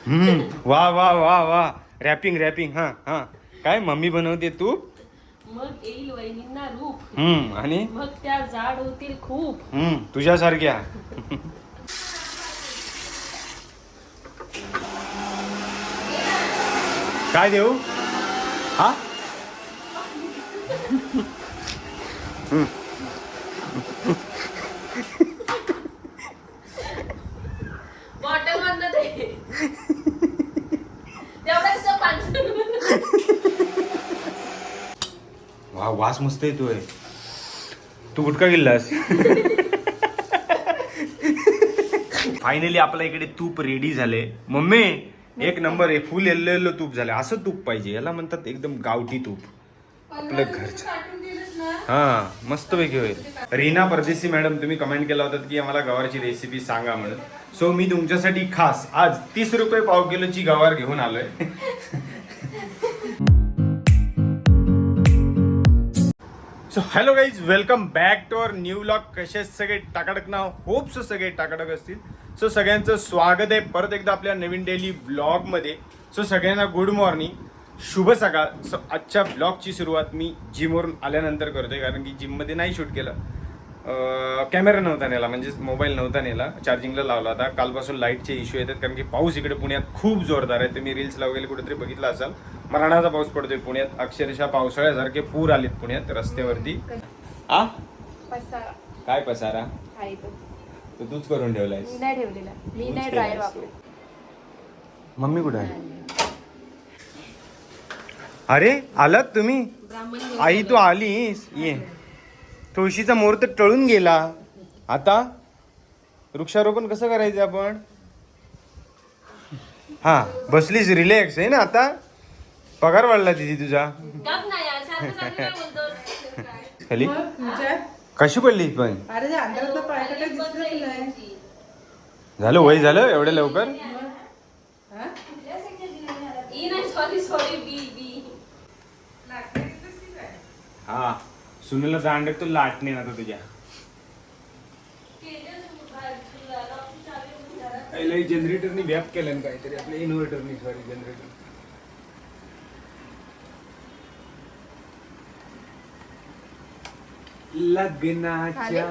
वा वा वा वा. Rapping rapping. हा हा. काय मम्मी बनवते तूप. मग येईल वहिनींना रूप. आणि मग त्या जाड होतील खूप. तुझ्यासारख्या. काय देऊ. हा बॉटल मधनं ते तेवढंच वा वास मस्त येतोय. तू गुटखा गिल्लास. फायनली आपल्या इकडे तूप रेडी झाले. मम्मी एक नंबर आहे. फुल येल्लो येल्लो तूप झालं. असं तूप पाहिजे. याला म्हणतात एकदम गावठी तूप. आपलं घरचं. हा मस्त पैकी होईल. रीना परदेशी मॅडम तुम्ही कमेंट केला होता की आम्हाला गवारची रेसिपी सांगा म्हणून. सो मी तुमच्यासाठी खास आज 30 रुपये पाव किलोची गवार घेऊन आलोय. So hello guys, welcome back to our new vlog. कसे सगळे टाकाटक ना. होप सो सगळे टाकाटक असतील. सो सगळ्यांचं स्वागत आहे परत एकदा आपल्या नवीन डेली व्लॉगमध्ये. सो सगळ्यांना गुड मॉर्निंग, शुभ सकाळ. सो आजच्या ब्लॉगची सुरुवात मी जिमवरून आल्यानंतर करतोय, कारण की जिममध्ये नाही शूट केलं. कॅमेरा नव्हता नेला, म्हणजेच मोबाईल नव्हता नेला, चार्जिंगला लावला होता. कालपासून लाईटचे इश्यू येतात, कारण की पाऊस इकडे पुण्यात खूप जोरदार आहे. तुम्ही रील्सला वगैरे कुठेतरी बघितला असाल, मरणाचा पाऊस पडतोय पुण्यात. अक्षरशः पावसाळ्यासारखे पूर आलेत पुण्यात रस्त्यावरती. आ पसारा काय पसारा आहे तो. तो तूच करून ठेवलायस. मी नाही ठेवलेला. मी नाही ड्रायर वापरत. मम्मी कुठे आहे. अरे आलात तुम्ही. आई तू आलीस. ये. तुळशीचा मोर तर टळून गेला. आता वृक्षारोपण कसं करायचं आपण. हा बसलीस, रिलॅक्स आहे ना आता. पगार वाढला दिदी तुझा. खाली कशी पडली पण. झालं वय झालं एवढ्या लवकर. हा सुनेला जाणत तो लाटणे ना तुझ्या. जनरेटरनी व्याप केलं काहीतरी आपल्या इन्व्हर्टरनी. Sorry generator. लग्नाच्या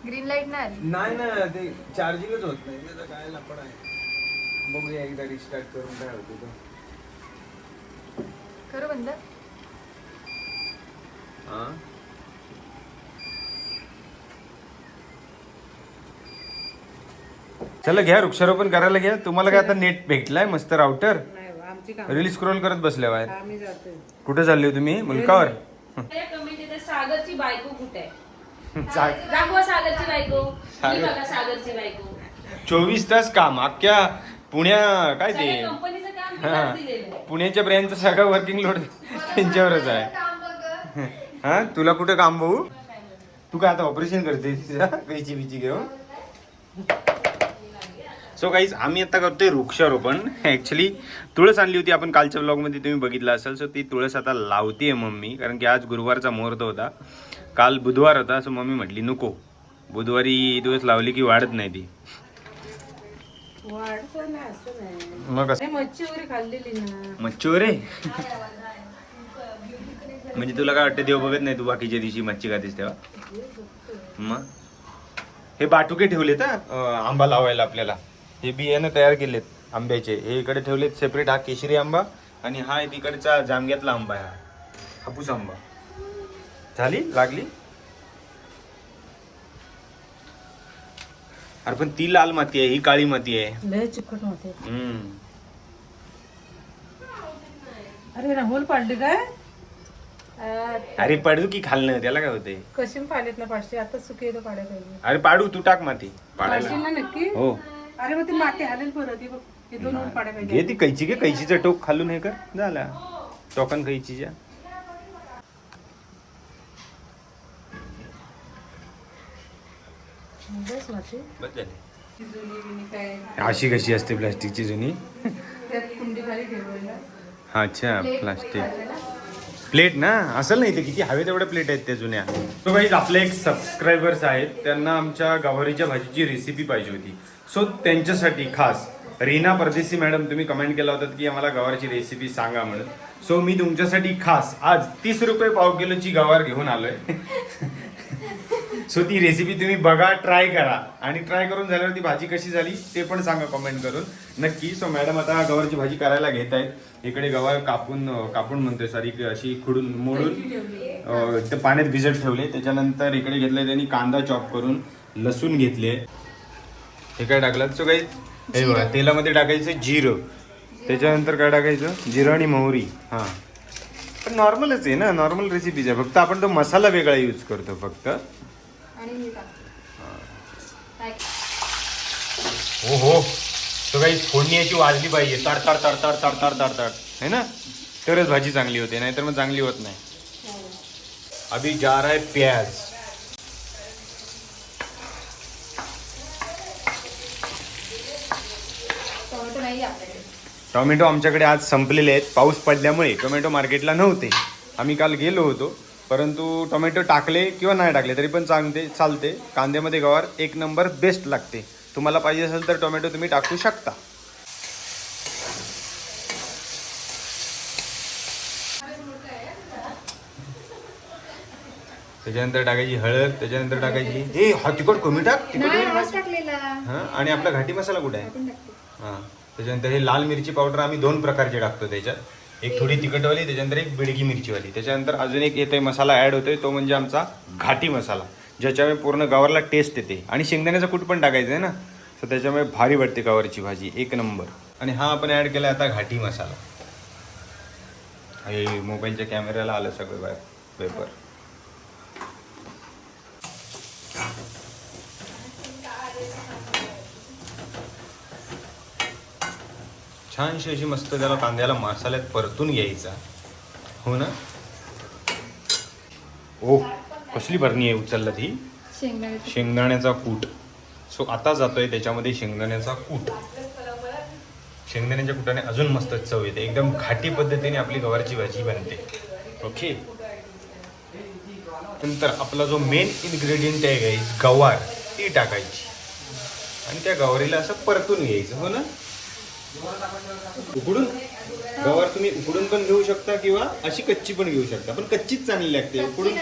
ग्रीन लाईट नाही ना, ते चार्जिंगच होत नाही. त्याचा काय लफड आहे. बघूया एकदा रिस्टार्ट करून काय होतं तो. खरं बंद. चला घ्या, वृक्षारोपण करायला घ्या. तुम्हाला काय आता नेट भेटलाय मस्त राउटर. रील स्क्रोल करत बसल्या बाहेर. कुठे चालले हो तुम्ही. मुलकावर. सागरची बायको कुठे आहे. दाखवा सागरची बायको. बघा सागरची बायको. 24 तास काम अख्ख्या पुण्या काय ते कंपनीचं काम दिलेलं. पुण्याच्या ब्रँडचं सगळं वर्किंग लोड त्यांच्यावरच आहे. हा तुला कुठे काम भाऊ. तू काय आता ऑपरेशन करते कैची बिची घेऊन. सो गाईज आम्ही आता करतोय वृक्षारोपण. ॲक्च्युली तुळस आणली होती आपण कालच्या ब्लॉगमध्ये, तुम्ही बघितलं असेल. सो ती तुळस आता लावतीये मम्मी, कारण की आज गुरुवारचा मुहूर्त होता. काल बुधवार होता. सो मम्मी म्हटली नको, बुधवारी दिवस लावली की वाढत नाही ती. मग मच्छी वगैरे खाल्लेली ना. मच्छी वगैरे म्हणजे तुला काय वाटतं देव बघत नाही तू बाकीच्या दिवशी मच्छी खातेस तेव्हा. मग हे बाटुके ठेवलेत आंबा लावायला आपल्याला. हे बियाणं तयार केलेत आंब्याचे. हे इकडे ठेवलेत सेपरेट. हा केशरी आंबा आणि हा तिकडचा जामग्यातला आंबा आहे. हा हापूस आंबा. झाली लागली. अरे पण ती लाल माती आहे, ही काळी माती आहे. लय चिकट होते. अरे राहुल पाडली काय. अरे पडू की खाल्लं त्याला काय होते. कशी पाडलेत ना पाचशे. आता सुके पाड्या पाहिजे. अरे पाडू, तू टाक माती पाडायला. ना नक्की. हो अरे मग ती माती हालेल परत. हे दोन ऊन पाड्या पाहिजे. घे ती कैची, घे कैचीचं टोक खालून हे कर. झाला टोकन कैचीच्या. बस माती. बस झाले. जुनी काय अशी कशी असते प्लास्टिकची जुनी. त्यात कुंडी खाली ठेवायला. अच्छा प्लास्टिक प्लेट ना असेल नाही ते. किती हवे तेवढ्या प्लेट आहेत त्या जुन्या. तो गाईज आपले एक सबस्क्रायबर्स आहेत, त्यांना आमच्या गवारीच्या भाजीची रेसिपी पाहिजे होती. सो त्यांच्यासाठी खास रीना परदेशी मॅडम तुम्ही कमेंट केला होता की आम्हाला गवारची रेसिपी सांगा म्हणून. सो मी तुमच्यासाठी खास आज 30 रुपये पाव किलोची गवार घेऊन आलोय. सो ती रेसिपी तुम्ही बघा, ट्राय करा आणि ट्राय करून झाल्यावर ती भाजी कशी झाली ते पण सांगा कमेंट करून नक्की. सो मॅडम आता गवारची भाजी करायला घेत आहेत. इकडे गवार कापून म्हणतोय सॉरी अशी खुडून मोडून ते पाण्यात भिजत ठेवले. त्याच्यानंतर इकडे घेतलंय त्यांनी कांदा चॉप करून, लसूण घेतले. हे काय टाकलं सो काही हे बघा तेलामध्ये टाकायचं जिरं, त्याच्यानंतर काय टाकायचं जिरं आणि मोहरी. हां पण नॉर्मलच आहे ना, नॉर्मल रेसिपीज आहे, फक्त आपण तो मसाला वेगळा यूज करतो फक्त. हो हो तो काही फोडणी याची वाजली पाहिजे ताड ताड ताड ताड ताड ताड ताड ताड है ना, तरच भाजी चांगली होते, नाहीतर मग चांगली होत नाही. अभी जा रहा है प्याज. टोमॅटो आमच्याकडे आज संपलेले आहेत, पाऊस पडल्यामुळे टोमॅटो मार्केटला नव्हते. आम्ही काल गेलो होतो, परंतु टोमॅटो टाकले किंवा नाही टाकले तरी पण चालते. कांद्यामध्ये गवार एक नंबर बेस्ट लागते. तुम्हाला पाहिजे असेल तर टोमॅटो तुम्ही टाकू शकता. त्याच्यानंतर टाकायची हळद, त्याच्यानंतर टाकायची हा तिखट कमी टाक हा. आणि आपला घाटी मसाला कुठे आहे हा. त्याच्यानंतर हे लाल मिरची पावडर आम्ही 2 प्रकारचे टाकतो त्याच्यात, एक थोडी तिखटवाली, त्याच्यानंतर एक बिडगी मिरचीवाली. त्याच्यानंतर अजून एक येते मसाला ॲड होतोय, तो म्हणजे आमचा घाटी मसाला, ज्याच्यामुळे पूर्ण गवारला टेस्ट येते. आणि शेंगदाण्याचा कूट पण टाकायचं आहे ना, तर त्याच्यामुळे भारी वाटते गवारची भाजी एक नंबर. आणि हा आपण ॲड केला आता घाटी मसाला. हे मोबाईलच्या कॅमेऱ्याला आलं सगळं बाहेर पेपर. छानशी अशी मस्त त्याला कांद्याला मसाल्यात परतून घ्यायचा. हो ना. ओ कसली भरणी आहे उचलला ती, शेंगदाण्याचा कूट. सो आता जातोय त्याच्यामध्ये शेंगदाण्याचा कूट. शेंगदाण्याच्या कुटाने अजून मस्त चव येते, एकदम घाटी पद्धतीने आपली गवारची भाजी बनते. ओके. नंतर आपला जो मेन इन्ग्रेडियंट आहे गाईस गवार, ती टाकायची आणि त्या गवारीला असं परतून घ्यायचं. हो ना. उकडून गवार तुम्ही उकडून पण घेऊ शकता किंवा अशी कच्ची पण घेऊ शकता, पण कच्चीच चांगली लागते. उकडून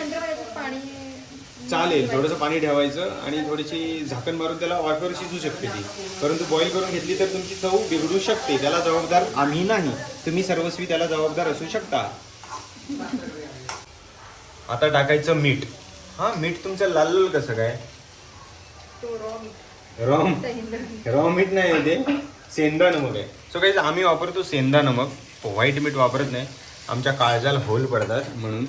चालेल, थोडंसं पाणी ठेवायचं आणि थोडीशी झाकण मारून त्याला वाफेवर शिजू शकते ती. परंतु बॉईल करून घेतली तर तुमची चव बिघडू शकते. त्याला जबाबदार आम्ही नाही, तुम्ही सर्वस्वी त्याला जबाबदार असू शकता. आता टाकायचं मीठ. हा मीठ तुमचं लाल लाल कसं काय, रॉ मीठ नाही ते सेंदा नमक आहे. सो काही आम्ही वापरतो सेंदा नमक, व्हाईट मीठ वापरत नाही, आमच्या काळजाला होल पडतात म्हणून.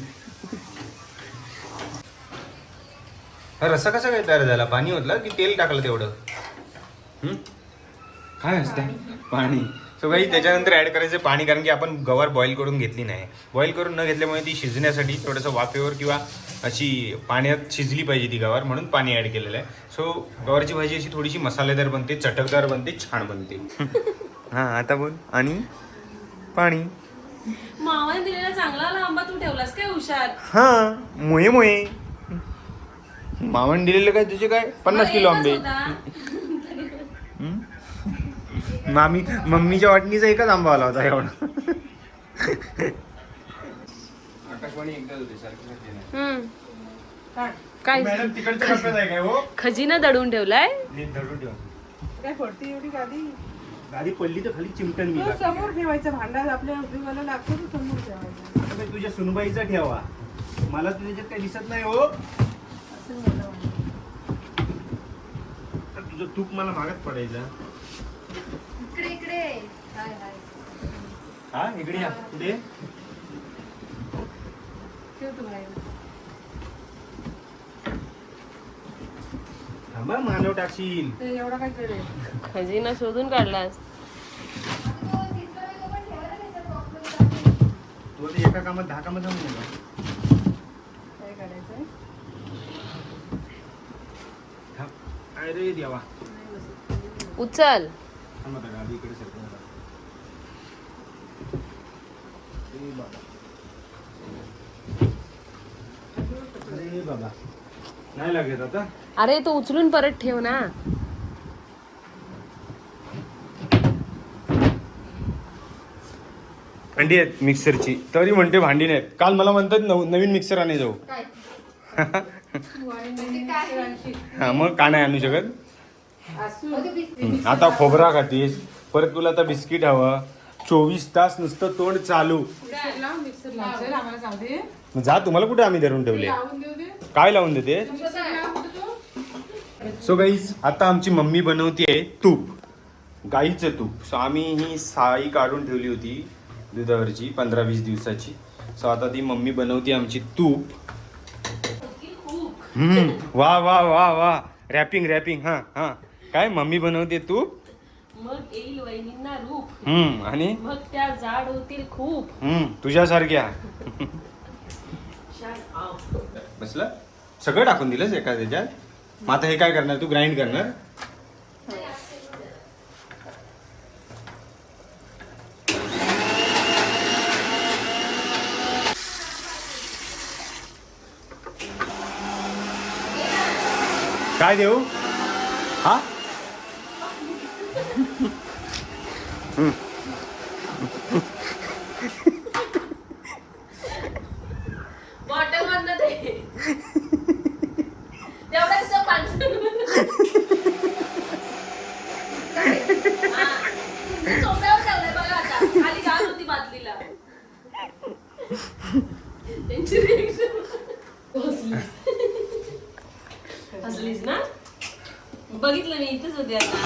हा रस्सा कसा काय तयार झाला, पाणी होतला की तेल टाकलं तेवढं काय असतं पाणी. सो काही त्याच्यानंतर ॲड करायचं पाणी, कारण की आपण गवार बॉईल करून घेतली नाही. बॉईल करून न घेतल्यामुळे ती शिजण्यासाठी थोडंसं वाफेवर किंवा अशी पाण्यात शिजली पाहिजे ती गवार, म्हणून पाणी ॲड केलेलं आहे. सो गवारची भाजी अशी थोडीशी मसालेदार बनते, चटकदार बनते, छान बनते. हां आता बोल. आणि पाणी मावाने दिलेला चांगला लांबा तू ठेवलास काय हुशार. हां मोये मामाने दिलेलं काय तुझे काय 50 किलो आंबे. मम्मीच्या वाटणीचा एकच आंबा आला होता एवढा. आकाशवाणी एकदा होते सारखं काय मॅडम तिकडच्या कप्प्यात आहे काय हो. खजिना दडून ठेवलाय. धरून ठेवा. काय पडते एवढी गादी. गाडी पडली तर खाली चिमटन मी तो समोर ठेवायचं, भांडा आपल्या उपयोगाला लागतो तो समोर ठेवायचा. आता तुझ्या सुनबाईचा ठेवा, मला तुझ्याच्यात काही दिसत नाही हो. असं होतं. तुझं तूप मला मागत पडायचा. इकडे हा इकडे या पुढे. ठेवतो बाहेर. थांबा मानव टाकशील. ते एवढा काय करेल. खजिना शोधून काढलास. तू आता एका कामात 10 कामात जमू नका. काय करायचंय. अरे देवा. उचल. थांबा आता गाडी इकडे सरकवून. अरे बाबा नाही लागत आता. अरे तो उचलून परत ठेव ना. भांडी आहेत मिक्सरची, तरी म्हणते भांडी नाहीत. काल मला म्हणतात नवीन मिक्सर आणे जाऊ. हा मग का नाही आणू शकत. आता खोबरा खातीस, परत तुला आता बिस्किट हवं. 24 तास नुसतं तोंड चालू. मिक्सर लावसेल आम्हाला जाऊ दे. जा, तुम्हाला कुठे आम्ही धरून ठेवले. लावून देऊ दे. काय लावून देते. सो गाईज आता आमची मम्मी बनवते तूप, गाईचं तूप. सो आम्ही ही साई काढून ठेवली होती दुधावरची 15-20 दिवसाची. सो आता ती मम्मी बनवते आमची तूप. वा वा वा वा, रॅपिंग रॅपिंग. हा हा, काय मम्मी बनवते तूप. मग येईल वहिनींना रूप, आणि मग त्या जाड होतील खूप. तुझ्यासारख्या. बसलं सगळं टाकून दिलंस एका त्याच्यात. मग आता हे काय करणार तू, ग्राइंड करणार. काय देऊ. हा बॉटल मधनं ते तेवढं कसं पाणी सोप्यावर ठेवलंय बघा. आता खाली घाल होती बादलीला. त्यांची रिएक्शन हसलीस ना. बघितलं मी इथेच होते. आता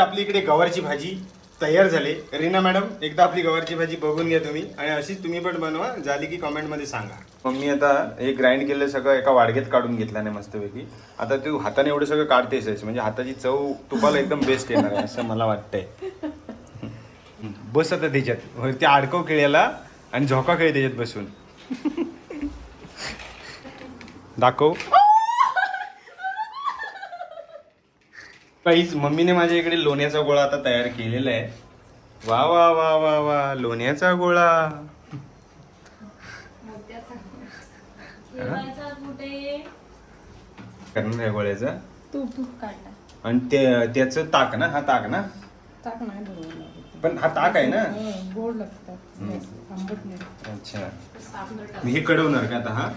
आपली इकडे गवारची भाजी तयार झाली. रीना मॅडम एकदा आपली गवारची भाजी बघून घ्या तुम्ही, आणि अशीच तुम्ही पण बनवा. झाली की कमेंटमध्ये सांगा. मम्मी आता हे ग्राइंड केलेलं सगळं एका वाडग्यात काढून घेतलं नाही मस्तपैकी. आता तू हाताने एवढं सगळं काढतेस म्हणजे हाताची चव तुपाला एकदम बेस्ट येणार आहे असं मला वाटतंय. बस आता त्याच्यात त्या आडकव खेळायला आणि झोका खेळ त्याच्यात बसून दाखव. काहीच मम्मीने माझ्या इकडे लोण्याचा गोळा आता तयार केलेला आहे. वा वा वा वा वा, लोण्याचा गोळा. ठेवायचा कुठे. करणार आहे गोळ्याचा. तूप काढला. आणि त्याचं ताक ना, हा ताक ना. ताक नाही बरोबर, पण हा ताक आहे ना. गोड लागतात, आंबट नाही. अच्छा, मी हे कडवणार का आता. हा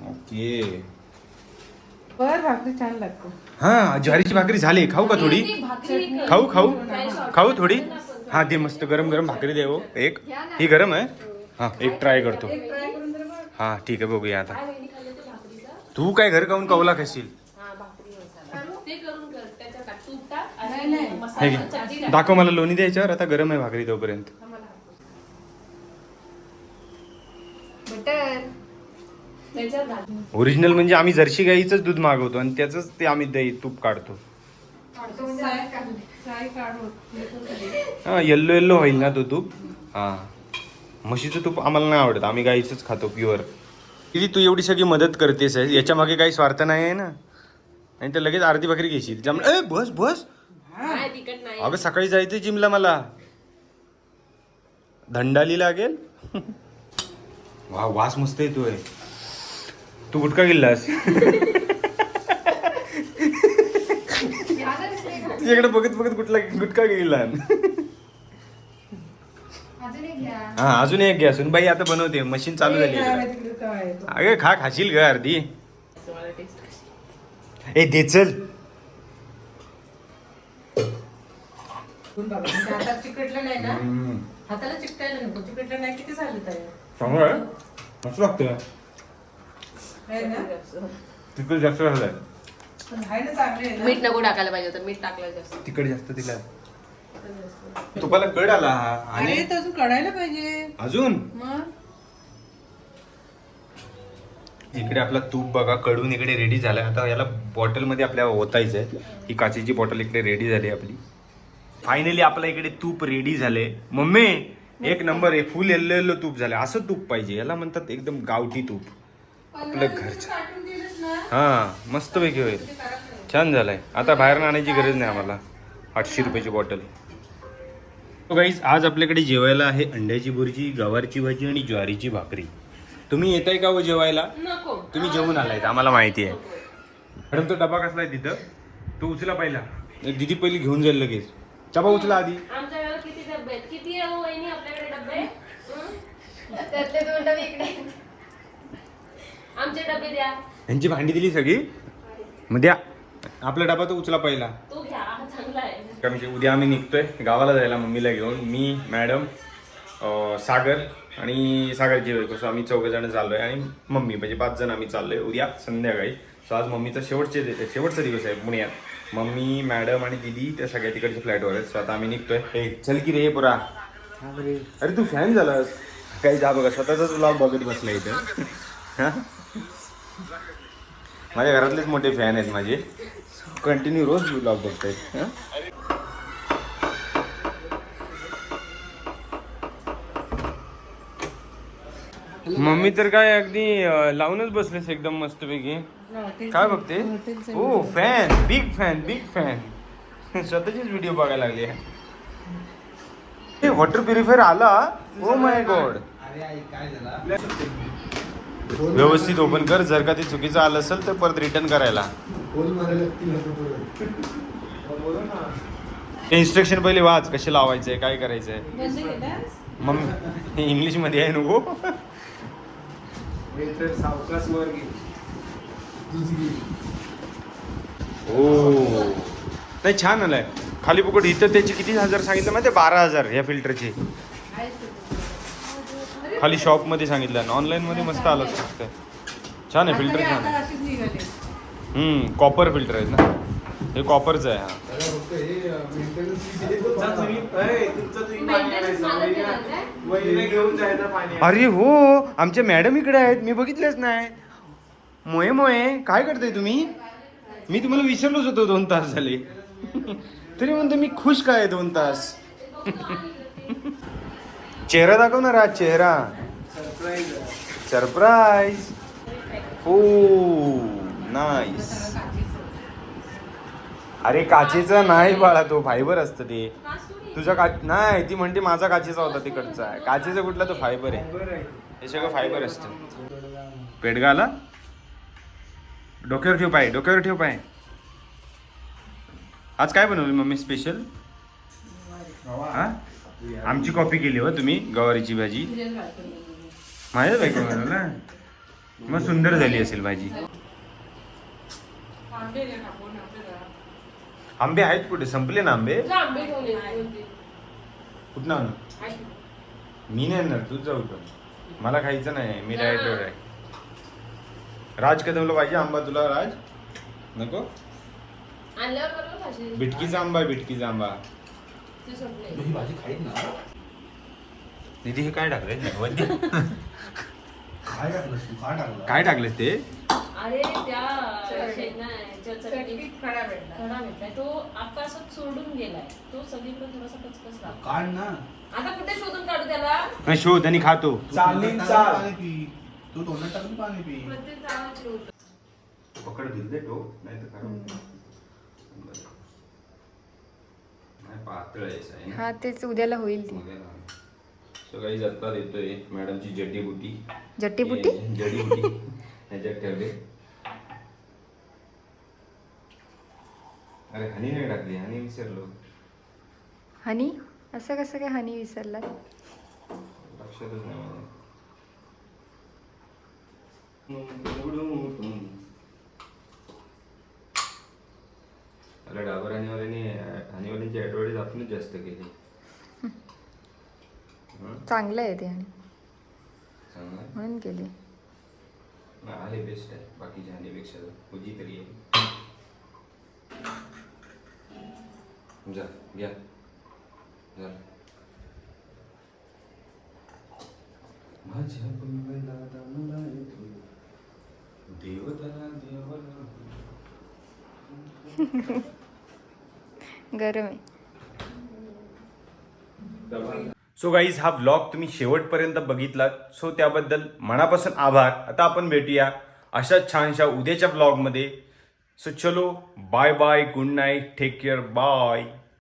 ओके. बर भाकरी छान लागतो. हा ज्वारीची भाकरी झाली. खाऊ का थोडी. खाऊ खाऊ खाऊ थोडी. हा दे, मस्त गरम गरम भाकरी दे. हो एक, ही गरम आहे. हा एक ट्राय करतो. हा ठीक आहे, बघूया आता. तू काय घर काऊन कवला खाशील. हे घे. दाखव मला लोणी द्यायच्यावर. आता गरम आहे भाकरी तोपर्यंत. ओरिजिनल म्हणजे आम्ही जर्सी गाईचंच दूध मागवतो आणि त्याच ते आम्ही दही तूप काढतो. हा येल्लो येल्लो होईल ना तो तूप. हा म्हशीचं तूप आम्हाला नाही आवडत, आम्ही गाईचंच खातो प्युअर. किती तू एवढी सगळी मदत करतेस, याच्या मागे काही स्वार्थ नाही आहे ना. आणि ते लगेच अर्धी भाकरी घेशील. ए बस बस. अगं सकाळी जायचं जिमला, मला धंडाली लागेल. वा वास मस्त येतोय. तू गुटखा गिल्लास. तुझ्याकडे बघत बघत कुठला गुटखा गिल्ला. हा अजून एक घ्या. सुनबाई आता बनवते, मशीन चालू झाली. अगे खाशील ग अर्धी. ए दे चल. हातात चिकटलं नाही ना, हाताला चिकटायला नको. चिकटलं नाही किती झालं तयार. चांगलं आहे, मस्त लागतं. तिकडे जास्त झालंय. मीठ नको टाकायला पाहिजे होतं, मीठ टाकलं जास्त. तिकडे जास्त दिला. तुपाला कड आला. आणि अजून कढायला पाहिजे अजून. मग इकडे आपला तूप बघा कडून इकडे रेडी झालाय. आता याला बॉटल मध्ये आपल्याला ओतायचंय. ही काचेची बॉटल इकडे रेडी झाली आपली. फायनली आपल्या इकडे तूप रेडी झाले. मम्मी एक नंबर आहे. फुल येल्लो येल्लो तूप झालं. असं तूप पाहिजे, याला म्हणतात एकदम गावठी तूप आपलं घरचं. हा मस्त पैकी होईल. छान झालाय. आता बाहेर आणायची गरज नाही आम्हाला. 800 रुपयाची बॉटल. गाईज आज आपल्याकडे जेवायला आहे अंड्याची भुर्जी, गवारची भाजी आणि ज्वारीची भाकरी. तुम्ही येताय का व जेवायला. नको. तुम्ही जेवून आलाय आम्हाला माहिती आहे. मॅडम तो डबा कसलाय तिथं, तो उचला पहिला. दीदी पहिली घेऊन जाईल लगेच. डबा उचला आधी. आमच्या वेळेला किती किती आहे हो वहिनी आपल्याकडे डबे? त्यातले 2 डबे इकडे. आमचे डबे द्या. यांची भांडी दिली सगळी मग द्या. आपला डबा तो उचला पहिला, तो घ्या, हा चांगला आहे. कारण की उद्या आम्ही निघतोय गावाला जायला मम्मीला घेऊन. मी, मॅडम, सागर आणि सागरची बायको. सो आम्ही 4 जण चाललोय आणि मम्मी, म्हणजे 5 जण आम्ही चाललोय उद्या संध्याकाळी. सो आज मम्मीचा शेवटचा दिवस आहे पुण्यात. मम्मी, मॅडम आणि दिदी त्या सगळ्या तिकडच्या फ्लॅटवर आहेत. सो आता आम्ही निघतोय. हे चल की रे पुरा. अरे तू फॅन झालास काही? जा बघा, स्वतःचाच व्लॉग बघत बसला इथं. हा? माझ्या घरातलेच मोठे फॅन आहेत माझे, कंटिन्यू रोज व्लॉग बघतायत. हा? मम्मी तर काय अगदी लावूनच बसलेस एकदम मस्तपैकी. काय बघते? ओ fan, big fan, big fan. स्वतःचीच व्हिडिओ बघायला लागली. हे वॉटर प्युरिफायर आला. Oh my God. व्यवस्थित ओपन कर. जर का ते चुकीचं आलं असेल तर परत रिटर्न करायला. इन्स्ट्रक्शन पहिले वाच, कसे लावायचंय, काय करायचंय. मम्मी इंग्लिश मध्ये आहे नको. ओ नाही, छान आलाय. खाली फुकट. इथं त्याची किती हजार सांगितलं माहिती? 12,000 या फिल्टरचे. खाली शॉप मध्ये सांगितलं. ऑनलाईन मध्ये मस्त आलं असतं. छान आहे फिल्टर, छान आहे. कॉपर फिल्टर आहे ना हे? कॉपरचं आहे. हा. अरे हो, आमच्या मॅडम इकडे आहेत, मी बघितलेच नाही. मोये मोये, काय करताय तुम्ही? मी तुम्हाला विसरलोच होतो 2 तास झाले. तरी म्हणतो मी खुश काय 2 तास. चेहरा दाखवणार आज, चेहरा. सरप्राईज. हो नाईस. अरे काचेचा नाही बाळा, तो फायबर असतं ते. तुझा नाही, ती म्हणते माझा काचेचा होता तिकडचा आहे. काचेचा कुठला? तो फायबर आहे. हे सगळं फायबर असतं. पेडगा आला. डोक्यावर ठेव पाय, डोक्यावर ठेव पाय. आज काय बनवलं मम्मी स्पेशल? हा, आमची कॉपी केली हो तुम्ही. गवारीची भाजी माझ्याच बायको बनवला. मग सुंदर झाली असेल भाजी. आंबे आहेत कुठे? संपले ना आंबे. आंबे घेऊन ये. कुठं आणू? मी नाही आणणार, तूच जाऊ का? मला खायचं नाही, मी डाएटवर आहे. राज कदमला पाहिजे आंबा तुला? राज नको? आणल्यावर बरोबर खाशील. बिटकीचा आंबा आहे, बिटकीचा आंबा. ते संपलंय. दीदी हे काय टाकलंय? नैवेद्य काय टाकलं ते? अरे त्या खडा भेटलाय. तो आता असं सोडून गेलाय. तो सगळीकडे थोडासा कचकच लागतो. काढ ना. आता कुठे शोधून काढू त्याला? नाही शोध आणि खातो. पाणी पी. तू तोंडात टाकून पाणी पी. प्रत्येक जावाची होतं. पकड दिले तो, नाही तर नाही पातळ आहे. हा तेच उद्याला होईल ती. सगळी जत्ता देतोय मॅडमची जडीबुटी. जडीबुटी? जडीबुटी ह्याच्यात ठेवले. अरे हनी नाही टाकली, हनी विसरलो. हनी? असं कसं काय हनी विसरला? लक्षातच नाही माझ्या. अरे डाबर हनीवाल्यांची ॲडव्हर्टाईज आपणच जास्त केली. चांगलं आहे ते आणि चांगलं म्हणून केले. आहे, बेस्ट आहे बाकीच्या हनीपेक्षा. तुझी तरी आहे. जा घ्या जा. माझ्या देवताला देवला. गरम आहे. सो गाईज, हा व्लॉग तुम्ही शेवटपर्यंत बघितलात, सो त्याबद्दल मनापासून आभार. आता आपण भेटूया अशा छानशा उद्याच्या व्लॉगमध्ये. सो चलो, bye bye, good night, take care, bye.